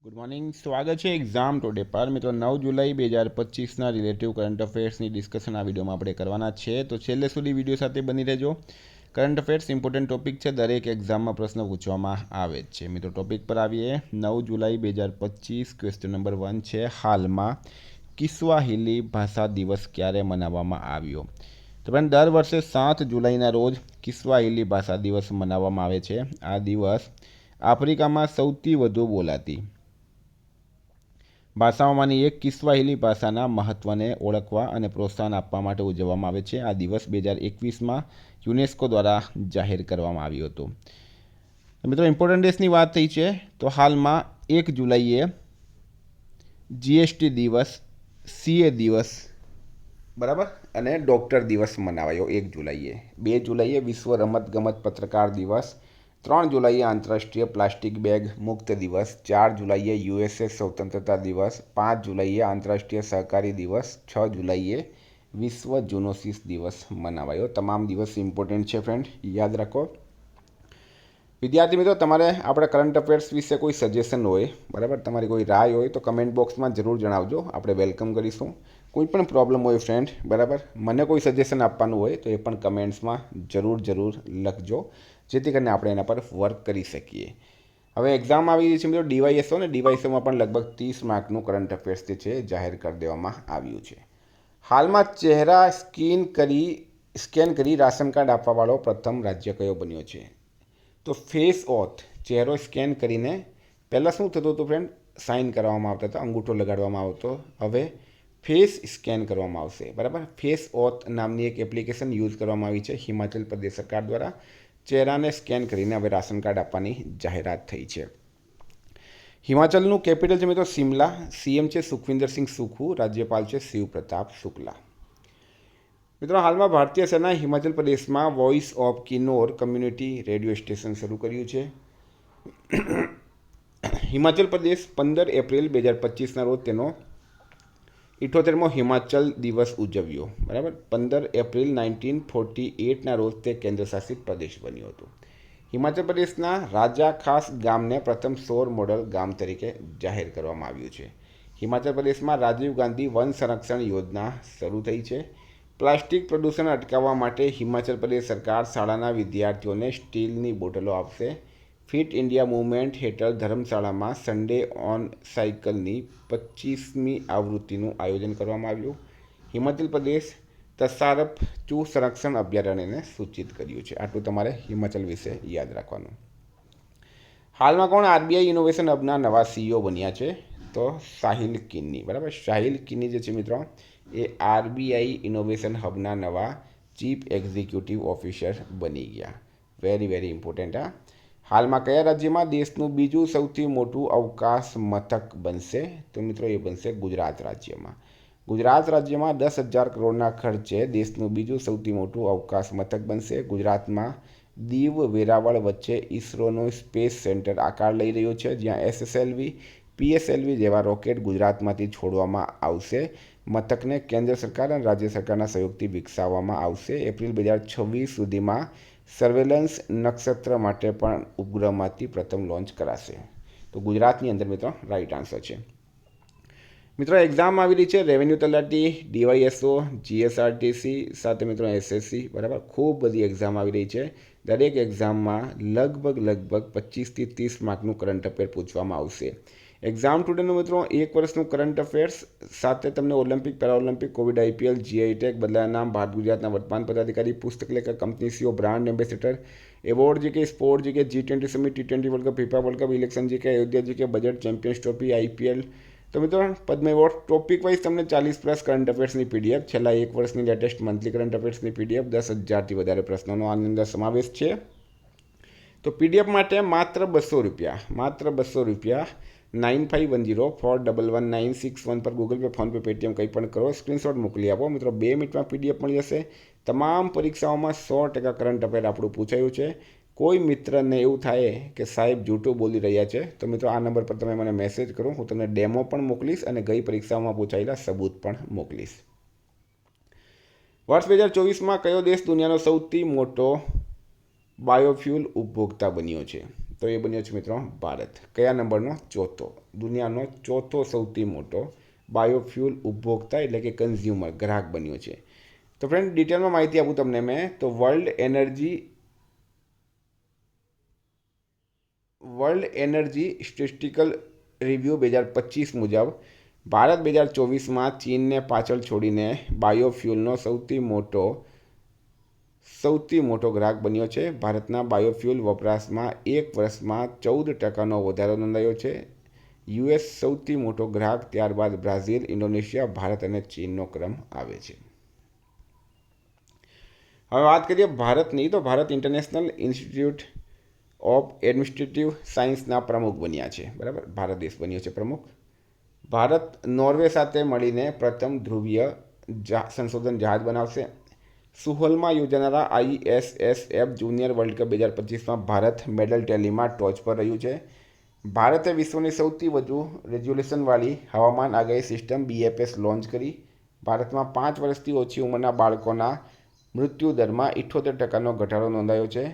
Good morning, સ્વાગત છે exam today પર. મિત્રો 9 જુલાઈ 2025ના રિલેટિવ કરંટ અફેર્સની ડિસ્કશન આ વિડીયોમાં આપણે કરવાના છે, તો છેલ્લે સુધી વિડીયો સાથે બની રહેજો. કરંટ અફેર્સ ઇમ્પોર્ટન્ટ ટોપિક છે, દરેક એક્ઝામમાં પ્રશ્ન પૂછવામાં આવે જ છે. મિત્રો ટોપિક પર આવીએ. 9 જુલાઈ 2025 ક્વેશ્ચન નંબર 1 છે, હાલમાં કિસ્વાહિલી ભાષા દિવસ ક્યારે મનાવવામાં આવ્યો? તો પણ દર વર્ષે 7 જુલાઈના રોજ કિસ્વાહિલી ભાષા દિવસ મનાવવામાં આવે છે. આ દિવસ આફ્રિકામાં સૌથી વધુ બોલાતી ભાષાઓમાંની એક કિસ્વાહિલી ભાષાના મહત્ત્વને ઓળખવા અને પ્રોત્સાહન આપવા માટે ઉજવવામાં આવે છે. આ દિવસ 2021માં યુનેસ્કો દ્વારા જાહેર કરવામાં આવ્યો હતો. મિત્રો ઇમ્પોર્ટન્ટ ડેટ્સની વાત થઈ છે, તો હાલમાં 1 જુલાઈએ જીએસટી દિવસ, સીએ દિવસ, બરાબર, અને ડૉક્ટર દિવસ મનાવાયો 1 જુલાઈએ. 2 જુલાઈએ વિશ્વ રમતગમત પત્રકાર દિવસ, 3 જુલાઈએ આંતરરાષ્ટ્રીય પ્લાસ્ટિક બેગ મુક્ત દિવસ, 4 જુલાઈએ યુએસએ સ્વતંત્રતા દિવસ, 5 જુલાઈએ આંતરરાષ્ટ્રીય સહકારી દિવસ, 6 જુલાઈએ વિશ્વ જૂનોસિસ દિવસ મનાવાયો. તમામ દિવસ ઇમ્પોર્ટન્ટ છે ફ્રેન્ડ, યાદ રાખો. વિદ્યાર્થી મિત્રો, તમારે આપણે કરંટ અફેર્સ વિશે કોઈ સજેશન હોય, બરાબર, તમારી કોઈ રાય હોય તો કમેન્ટ બોક્સમાં જરૂર જણાવજો, આપણે વેલકમ કરીશું. કોઈ પણ પ્રોબ્લેમ હોય ફ્રેન્ડ, બરાબર, મને કોઈ સજેશન આપવાનું હોય તો એ પણ કમેન્ટ્સમાં જરૂર લખજો, જેથી કરીને આપણે એના પર વર્ક કરી શકીએ. હવે એક્ઝામ આવી રહી છે મિત્રો, ડીવાયએસઓ ને ડીવાયએસઓમાં પણ લગભગ 30 માર્કનું કરંટ અફેર્સ જે છે જાહેર કરી દેવામાં આવ્યું છે. હાલમાં ચહેરા સ્કેન કરી રાશન કાર્ડ આપવાવાળો પ્રથમ રાજ્ય કયો બન્યો છે? તો ફેસ ઓથ, ચહેરો સ્કેન કરીને પહેલાં શું થતું હતું ફ્રેન્ડ, સાઇન કરવામાં આવતા હતા, અંગૂઠો લગાડવામાં આવતો, હવે ફેસ સ્કેન કરવામાં આવશે, બરાબર. ફેસ ઓથ નામની એક એપ્લિકેશન યુઝ કરવામાં આવી છે હિમાચલ પ્રદેશ સરકાર દ્વારા. ચહેરાને સ્કેન કરીને હવે રાશન કાર્ડ આપવાની જાહેરાત થઈ છે. હિમાચલનું કેપિટલ છે મિત્રો શિમલા, સીએમ છે સુખવિન્દરસિંહ સુખુ, રાજ્યપાલ છે શિવ પ્રતાપ શુક્લા. મિત્રો હાલમાં ભારતીય સેના હિમાચલ પ્રદેશમાં voice of Kinnaur community radio station શરૂ કર્યું છે. હિમાચલ પ્રદેશ 15 એપ્રિલ 2025ના રોજ તેનો 78મો હિમાચલ દિવસ ઉજવ્યો, બરાબર. 15 એપ્રિલ 1948ના રોજ તે કેન્દ્રશાસિત પ્રદેશ બન્યો હતો. હિમાચલ પ્રદેશના રાજા ખાસ ગામને પ્રથમ સૌર મોડલ ગામ તરીકે જાહેર કરવામાં આવ્યું છે. હિમાચલ પ્રદેશમાં રાજીવ ગાંધી વન સંરક્ષણ યોજના શરૂ થઈ છે. પ્લાસ્ટિક પ્રદૂષણ અટકાવવા માટે હિમાચલ પ્રદેશ સરકાર શાળાના વિદ્યાર્થીઓને સ્ટીલની બોટલો આપશે. ફિટ ઇન્ડિયા મૂવમેન્ટ હેઠળ ધર્મશાળામાં સન્ડે ઓન સાયકલની 25મી આવૃત્તિનું આયોજન કરવામાં આવ્યું. હિમાચલ પ્રદેશ તસારપચુ સંરક્ષણ અભયારણ્યને સૂચિત કર્યું છે. આટલું તમારે હિમાચલ વિશે યાદ રાખવાનું. હાલમાં કોણ આરબીઆઈ ઇનોવેશન હબના નવા સીઈઓ બન્યા છે? તો સાહિલ કિન્ની, બરાબર. સાહિલ કિન્ની જે છે મિત્રો, એ આરબીઆઈ ઇનોવેશન હબના નવા ચીફ એક્ઝિક્યુટિવ ઓફિસર બની ગયા. Very important. હાલમાં કયા રાજ્યમાં દેશનું બીજું સૌથી મોટું અવકાશ મથક બનશે? તો મિત્રો એ બનશે ગુજરાત રાજ્યમાં. ગુજરાત રાજ્યમાં 10,000 કરોડના ખર્ચે દેશનું બીજું સૌથી મોટું અવકાશ મથક બનશે. ગુજરાતમાં દીવ વેરાવળ વચ્ચે ઇસરોનું સ્પેસ સેન્ટર આકાર લઈ રહ્યું છે, જ્યાં એસએસએલવી, પીએસએલવી જેવા રોકેટ ગુજરાતમાંથી છોડવામાં આવશે. મથકને કેન્દ્ર સરકાર અને રાજ્ય સરકારના સહયોગથી વિકસાવવામાં આવશે. એપ્રિલ 2026 સુધીમાં સર્વેલન્સ નક્ષત્ર માટે પણ ઉપગ્રહમાંથી પ્રથમ લોન્ચ કરાશે. તો ગુજરાતની અંદર મિત્રો રાઈટ આન્સર છે. મિત્રો એક્ઝામ આવી રહી છે, રેવન્યુ તલાટી, ડીવાયએસઓ, જીએસઆરટીસી સાથે મિત્રો એસએસસી, બરાબર, ખૂબ બધી એક્ઝામ આવી રહી છે. દરેક એક્ઝામમાં લગભગ 25થી 30 માર્કનું કરંટ અફેર પૂછવામાં આવશે. એક્ઝામ ટુડેનું મિત્રો 1 વર્ષનું કરંટ અફેર્સ સાથે તમને Olympic, Paralympic, Covid, IPL, GI tag, બદલાયા નામ, ભારત ગુજરાતના વર્તમાન પદાધિકારી, પુસ્તક લેખક, company CEO, brand ambassador, award GK, sport GK, G20 summit, T20 world cup, FIFA world cup, election GK, Ayodhya GK, budget, champions trophy, IPL. તો મિત્રો પદ્મ એવોર્ડ ટોપિક વાઇઝ તમને 40+ કરંટ અફેર્સની પીડીએફ, છેલ્લા 1 વર્ષની લેટેસ્ટ મંથલી કરંટ અફેર્સની પીડીએફ, 10,000થી વધારે પ્રશ્નોનો આની અંદર સમાવેશ છે. તો પીડીએફ માટે માત્ર ₹200, માત્ર ₹200, 9510411961 પર ગૂગલ પે, ફોનપે, પેટીએમ કંઈ પણ કરો, સ્ક્રીનશોટ મોકલી આપો. મિત્રો 2 મિનિટમાં પીડીએફ મળી જશે. તમામ પરીક્ષાઓમાં 100% કરંટ અફેર આપણું પૂછાયું છે. કોઈ મિત્રને એવું થાય કે સાહેબ જૂઠું બોલી રહ્યા છે, તો મિત્રો આ નંબર પર તમે મને મેસેજ કરો, હું તમને ડેમો પણ મોકલીશ અને ગઈ પરીક્ષાઓમાં પૂછાયેલા સબૂત પણ મોકલીશ. વર્ષ 2024માં કયો દેશ દુનિયાનો સૌથી મોટો બાયોફ્યુલ ઉપભોક્તા બન્યો છે? તો એ બન્યો છે મિત્રો ભારત. કયા નંબરનો? ચોથો. દુનિયાનો ચોથો સૌથી મોટો બાયોફ્યુલ ઉપભોક્તા એટલે કે કન્ઝ્યુમર ગ્રાહક બન્યો છે. તો ફ્રેન્ડ ડિટેલમાં માહિતી આપું તમને મેં તો વર્લ્ડ એનર્જી સ્ટેટિસ્ટિકલ રિવ્યૂ 2025 મુજબ ભારત 2024માં ચીનને પાછળ છોડીને બાયોફ્યુલનો સૌથી મોટો ગ્રાહક બન્યો છે. ભારતના બાયોફ્યુલ વપરાશમાં એક વર્ષમાં 14% વધારો નોંધાયો છે. યુએસ સૌથી મોટો ગ્રાહક, ત્યારબાદ બ્રાઝિલ, ઇન્ડોનેશિયા, ભારત અને ચીનનો ક્રમ આવે છે. હવે વાત કરીએ ભારતની, તો Bharat international institute of administrative સાયન્સના પ્રમુખ બન્યા છે. બરાબર, ભારત દેશ બન્યો છે પ્રમુખ. ભારત નોર્વે સાથે મળીને પ્રથમ ધ્રુવીય સંશોધન જહાજ બનાવશે. સુહોલમાં યોજાનારા ISSF જુનિયર વર્લ્ડ કપ 2025માં ભારત મેડલ ટેલીમાં ટોચ પર રહ્યું છે. ભારતે વિશ્વની સૌથી વધુ રેઝોલ્યુશનવાળી હવામાન આગાહી સિસ્ટમ BFS લોન્ચ કરી. ભારતમાં 5 વર્ષથી ઓછી ઉંમરના બાળકોના મૃત્યુદરમાં 78%નો ઘટાડો નોંધાયો છે.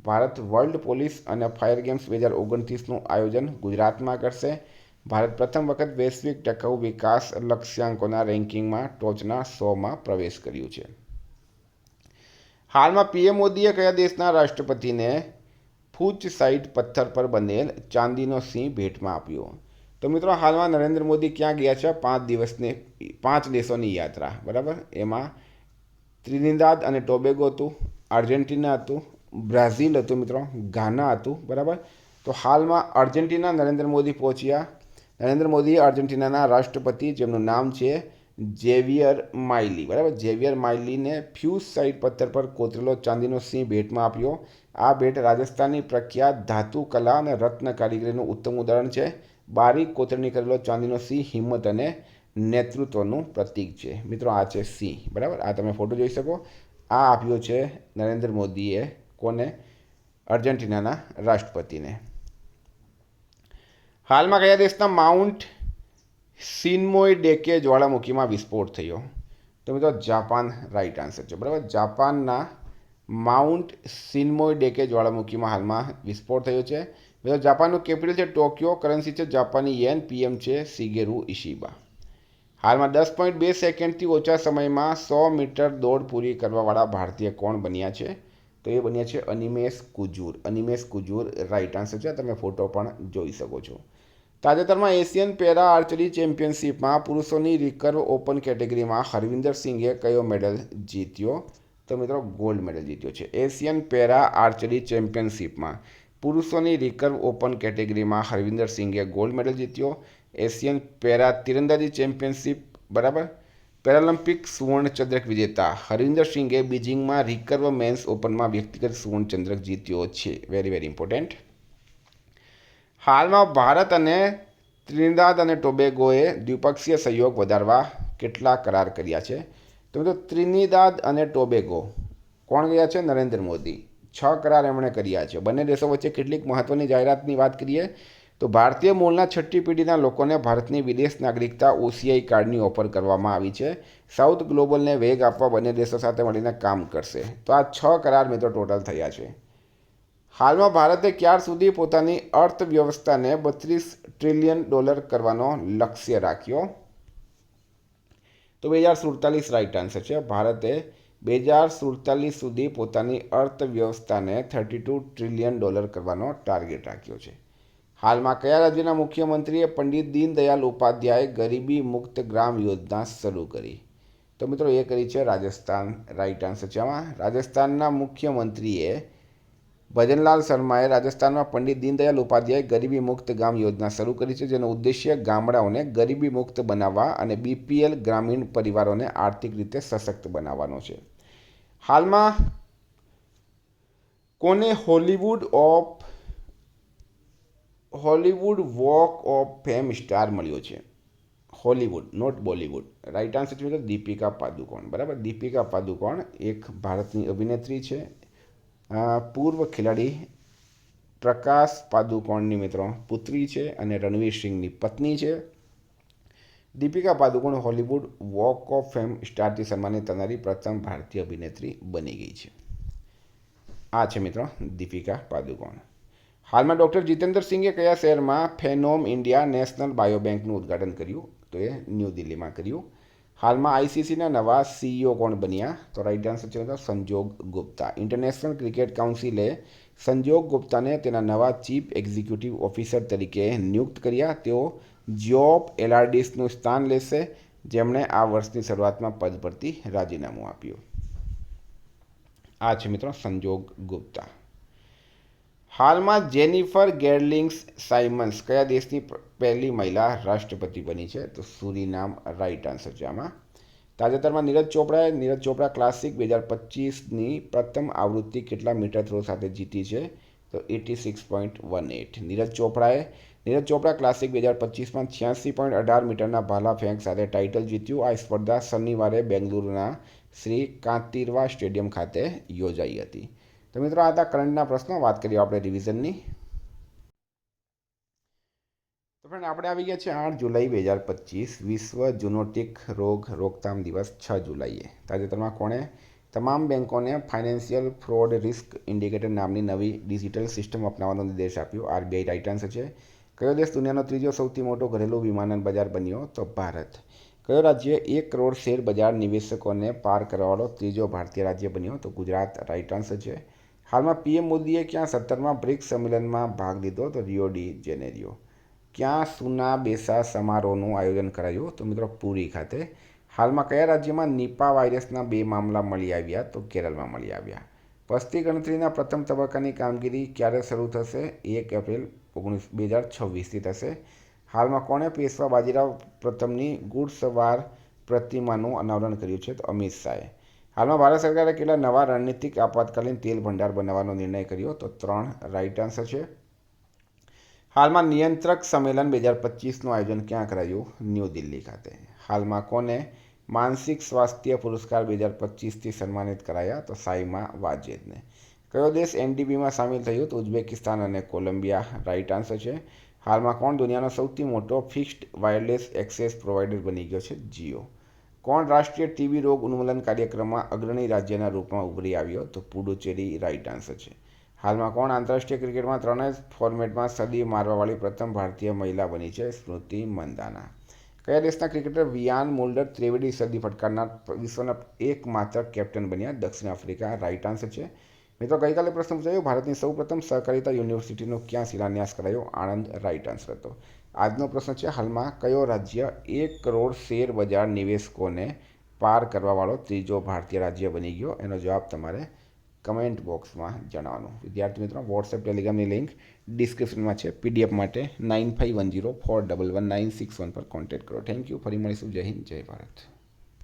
ભારત વર્લ્ડ પોલીસ અને ફાયર ગેમ્સ 2029નું આયોજન ગુજરાતમાં કરશે. ભારત પ્રથમ વખત વૈશ્વિક ટકાઉ વિકાસ લક્ષ્યાંકોના રેન્કિંગમાં ટોચના 100માં પ્રવેશ કર્યું છે. હાલમાં PM મોદીએ કયા દેશના રાષ્ટ્રપતિને ફૂચ સાઇટ પથ્થર પર બનેલ ચાંદીનો સિંહ ભેટમાં આપ્યો? તો મિત્રો હાલમાં નરેન્દ્ર મોદી ક્યાં ગયા છે? 5 દેશોની યાત્રા. બરાબર, એમાં ત્રિનિદાદ અને ટોબેગો હતું, આર્જેન્ટિના હતું, બ્રાઝિલ હતું મિત્રો, ગાના હતું. બરાબર, તો હાલમાં આર્જેન્ટિના નરેન્દ્ર મોદી પહોંચ્યા. નરેન્દ્ર મોદીએ આર્જેન્ટિનાના રાષ્ટ્રપતિ, જેમનું નામ છે ઝેવિયર માઇલી, બરાબર, ઝેવિયર માઇલીને ફ્યુઝ સાઇટ પથ્થર પર કોતરેલો ચાંદીનો સિંહ ભેટમાં આપ્યો. આ ભેટ રાજસ્થાનની પ્રખ્યાત ધાતુ કલા અને રત્ન કારીગરીનું ઉત્તમ ઉદાહરણ છે. બારીક કોતરણી કરેલો ચાંદીનો સિંહ હિંમત અને નેતૃત્વનું પ્રતીક છે. મિત્રો આ છે સિંહ. બરાબર, આ તમે ફોટો જોઈ શકો. આ આપ્યો છે નરેન્દ્ર મોદીએ કોને? આર્જેન્ટિનાના રાષ્ટ્રપતિને. હાલમાં કયા દેશના માઉન્ટ સિનમોય ડેકે જ્વાળામુખીમાં વિસ્ફોટ થયો? તો મિત્રો જાપાન રાઈટ આન્સર છે. બરાબર, જાપાનના માઉન્ટ સિનમોય ડેકે જ્વાળામુખીમાં હાલમાં વિસ્ફોટ થયો છે. મિત્રો જાપાનનું કેપિટલ છે ટોક્યો, કરન્સી છે જાપાની યેન, PM છે શિગેરુ ઇશિબા. હાલમાં 10.2 સેકન્ડથી ઓછા સમયમાં 100 મીટર દોડ પૂરી કરવાવાળા ભારતીય કોણ બન્યા છે? તો એ બન્યા છે અનિમેશ કુજુર. અનિમેશ કુજુર રાઈટ આન્સર છે. તમે ફોટો પણ જોઈ શકો છો. તાજેતરમાં એશિયન પેરા આર્ચરી ચેમ્પિયનશિપમાં પુરુષોની રિકર્વ ઓપન કેટેગરીમાં હરવિંદર સિંઘે કયો મેડલ જીત્યો? તો મિત્રો ગોલ્ડ મેડલ જીત્યો છે. એશિયન પેરા આર્ચરી ચેમ્પિયનશિપમાં પુરુષોની રિકર્વ ઓપન કેટેગરીમાં હરવિંદર સિંઘે ગોલ્ડ મેડલ જીત્યો. એશિયન પેરા તીરંદાજી ચેમ્પિયનશિપ, બરાબર, પેરાલિમ્પિક સુવર્ણચંદ્રક વિજેતા હરવિંદર સિંઘે બીજિંગમાં રિકર્વ મેન્સ ઓપનમાં વ્યક્તિગત સુવર્ણચંદ્રક જીત્યો છે. Very very important. હાલમાં ભારત અને ત્રિનિદાદ અને ટોબેગોએ દ્વિપક્ષીય સહયોગ વધારવા કેટલા કરાર કર્યા છે? તો મિત્રો ત્રિનિદાદ અને ટોબેગો કોણ ગયા છે? નરેન્દ્ર મોદી. 6 કરાર એમણે કર્યા છે. બંને દેશો વચ્ચે કેટલીક મહત્વની જાહેરાતની વાત કરીએ તો ભારતીય મૂળના 6ઠ્ઠી પેઢીના લોકોને ભારતની વિદેશ નાગરિકતા OCI કાર્ડની ઓફર કરવામાં આવી છે. સાઉથ ગ્લોબલને વેગ આપવા બંને દેશો સાથે મળીને કામ કરશે. તો આ 6 કરાર મિત્રો ટોટલ થયા છે. હાલમાં ભારતે ક્યાર સુધી પોતાની અર્થવ્યવસ્થાને $32 ટ્રિલિયન કરવાનો લક્ષ્ય રાખ્યો? તો 2047 રાઈટ આન્સર છે. ભારતે 2047 સુધી પોતાની અર્થવ્યવસ્થાને $32 ટ્રિલિયન કરવાનો ટાર્ગેટ રાખ્યો છે. હાલમાં કયા રાજ્યના મુખ્યમંત્રીએ પંડિત દીનદયાળ ઉપાધ્યાય ગરીબી મુક્ત ગ્રામ યોજના શરૂ કરી? તો મિત્રો એ કરી છે રાજસ્થાન. રાઈટ આન્સર છે. આમાં રાજસ્થાનના મુખ્યમંત્રીએ ભજનલાલ શર્માએ રાજસ્થાનમાં પંડિત દીનદયાળ ઉપાધ્યાય ગરીબી મુક્ત ગામ યોજના શરૂ કરી છે, જેનો ઉદ્દેશ્ય ગામડાઓને ગરીબી મુક્ત બનાવવા અને BPL ગ્રામીણ પરિવારોને આર્થિક રીતે સશક્ત બનાવવાનો છે. હાલમાં કોને Hollywood walk of fame star મળ્યો છે? Hollywood, not Bollywood. Right answer છે મિત્રો દીપિકા પાદુકોણ. બરાબર, દીપિકા પાદુકોણ એક ભારતની અભિનેત્રી છે. પૂર્વ ખેલાડી પ્રકાશ પાદુકોણની મિત્રો પુત્રી છે અને રણવીર સિંહની પત્ની છે. Deepika Padukone Hollywood walk of fame સ્ટારથી સન્માનિત થનારી પ્રથમ ભારતીય અભિનેત્રી બની ગઈ છે. આ છે મિત્રો દીપિકા પાદુકોણ. હાલમાં ડૉક્ટર જીતેન્દ્ર સિંઘે કયા શહેરમાં ફેનોમ ઇન્ડિયા નેશનલ બાયોબેંકનું ઉદ્ઘાટન કર્યું? તો એ ન્યૂ દિલ્હીમાં કર્યું. હાલમાં આઈસીસીના નવા સીઈઓ કોણ બન્યા? તો રાઈટ આન્સર છે સંજોગ ગુપ્તા. ઇન્ટરનેશનલ ક્રિકેટ કાઉન્સિલે સંજોગ ગુપ્તાને તેના નવા ચીફ એક્ઝિક્યુટિવ ઓફિસર તરીકે નિયુક્ત કર્યા. તેઓ જ્યોપ એલાર્ડિસનું સ્થાન લેશે, જેમણે આ વર્ષની શરૂઆતમાં પદ પરથી રાજીનામું આપ્યું. આ છે મિત્રો સંજોગ ગુપ્તા. હાલમાં જેનિફર ગેર્લિંગ્સ સાયમન્સ કયા દેશની પહેલી મહિલા રાષ્ટ્રપતિ બની છે? તો સુરીનામ રાઈટ આન્સર છે આમાં. તાજેતરમાં નીરજ ચોપડા ક્લાસિક 2025ની પ્રથમ આવૃત્તિ કેટલા મીટર થ્રો સાથે જીતી છે? તો 86.18. નીરજ ચોપડા ક્લાસિક 2025માં 86.18 મીટરના ભાલા ફેંક સાથે ટાઇટલ જીત્યું. આ સ્પર્ધા શનિવારે બેંગલુરુના શ્રી કાંતિરવા સ્ટેડિયમ ખાતે યોજાઈ હતી. તો મિત્રો આ હતા કરંટના પ્રશ્નો. વાત કરીએ આપણે રિવિઝનની. તો ફ્રેન્ડ આપણે આવી ગયા છે 8 જુલાઈ 2025, વિશ્વ ઝૂનોટિક રોગ રોકથામ દિવસ 6 જુલાઈએ. તાજેતરમાં કોણે તમામ બેંકોને ફાઇનાન્શિયલ ફ્રોડ રિસ્ક ઇન્ડિકેટર નામની નવી ડિજિટલ સિસ્ટમ અપનાવવાનો નિર્દેશ આપ્યો? આરબીઆઈ રાઇટ આન્સર છે. કયો દેશ દુનિયાનો ત્રીજો સૌથી મોટો ઘરેલું વિમાનન બજાર બન્યો? તો ભારત. કયો રાજ્ય 1 કરોડ શેર બજાર નિવેશકોને પાર કરવાવાળો ત્રીજો ભારતીય રાજ્ય બન્યો? તો ગુજરાત રાઇટ આન્સર છે. હાલમાં પીએમ મોદીએ ક્યાં 17મા બ્રિક્સ સંમેલનમાં ભાગ લીધો? તો રિયો ડી જેનેરિયો. ક્યાં સુના બેસા સમારોહનું આયોજન કરાયું? તો મિત્રો પુરી ખાતે. હાલમાં કયા રાજ્યમાં નિપા વાયરસના 2 મામલા મળી આવ્યા? તો કેરળમાં મળી આવ્યા. વસ્તી ગણતરીના પ્રથમ તબક્કાની કામગીરી ક્યારે શરૂ થશે? 1 એપ્રિલ 2026થી થશે. હાલમાં કોણે પેશવા બાજીરાવ પ્રથમની ઘુડસવાર પ્રતિમાનું અનાવરણ કર્યું છે? તો અમિત શાહે. હાલમાં ભારત સરકારે કેટલા નવા રણનીતિક આપાતકાલીન તેલ ભંડાર બનાવવાનો નિર્ણય કર્યો? તો 3 રાઇટ આન્સર છે. હાલમાં નિયંત્રક સંમેલન 2025નું આયોજન ક્યાં કરાયું? ન્યૂ દિલ્હી ખાતે. હાલમાં કોને માનસિક સ્વાસ્થ્ય પુરસ્કાર 2025થી સન્માનિત કરાયા? તો સાઈમા વાજેદને. કયો દેશ એનડીબીમાં સામેલ થયું? તો ઉઝબેકિસ્તાન અને કોલંબિયા રાઇટ આન્સર છે. હાલમાં કોણ દુનિયાનો સૌથી મોટો ફિક્સ્ડ વાયરલેસ એક્સેસ પ્રોવાઇડર બની ગયો છે? જીઓ. કોણ રાષ્ટ્રીય ટીબી રોગ ઉન્મૂલન કાર્યક્રમમાં અગ્રણી રાજ્યના રૂપમાં ઉભરી આવ્યો? તો પુડુચેરી રાઇટ આન્સર છે. હાલમાં કોણ આંતરરાષ્ટ્રીય ક્રિકેટમાં 3 ફોર્મેટમાં સદી મારવાવાળી પ્રથમ ભારતીય મહિલા બની છે? સ્મૃતિ મંદાના. કયા દેશના ક્રિકેટર વિયાન મુલ્ડર ત્રેવીડી સદી ફટકારનાર વિશ્વના એકમાત્ર કેપ્ટન બન્યા? દક્ષિણ આફ્રિકા રાઇટ આન્સર છે. મિત્રો ગઈકાલે પ્રશ્ન પૂછાયો ભારતની સૌપ્રથમ સહકારિતા યુનિવર્સિટીનો ક્યાં શિલાન્યાસ કરાયો? આણંદ રાઇટ આન્સર હતો. આજનો પ્રશ્ન છે હાલમાં કયો રાજ્ય 1 કરોડ શેર બજાર નિવેશકોને પાર કરવાવાળો ત્રીજો ભારતીય રાજ્ય બની ગયો? એનો જવાબ તમારે કમેન્ટ બોક્સમાં જણાવવાનું. વિદ્યાર્થી મિત્રો વોટ્સએપ ટેલિગ્રામની લિંક ડિસ્ક્રિપ્શનમાં છે. પીડીએફ માટે 9510411961 પર કોન્ટેક્ટ કરો. Thank you. ફરી મળીશું. જય હિન્દ, જય ભારત.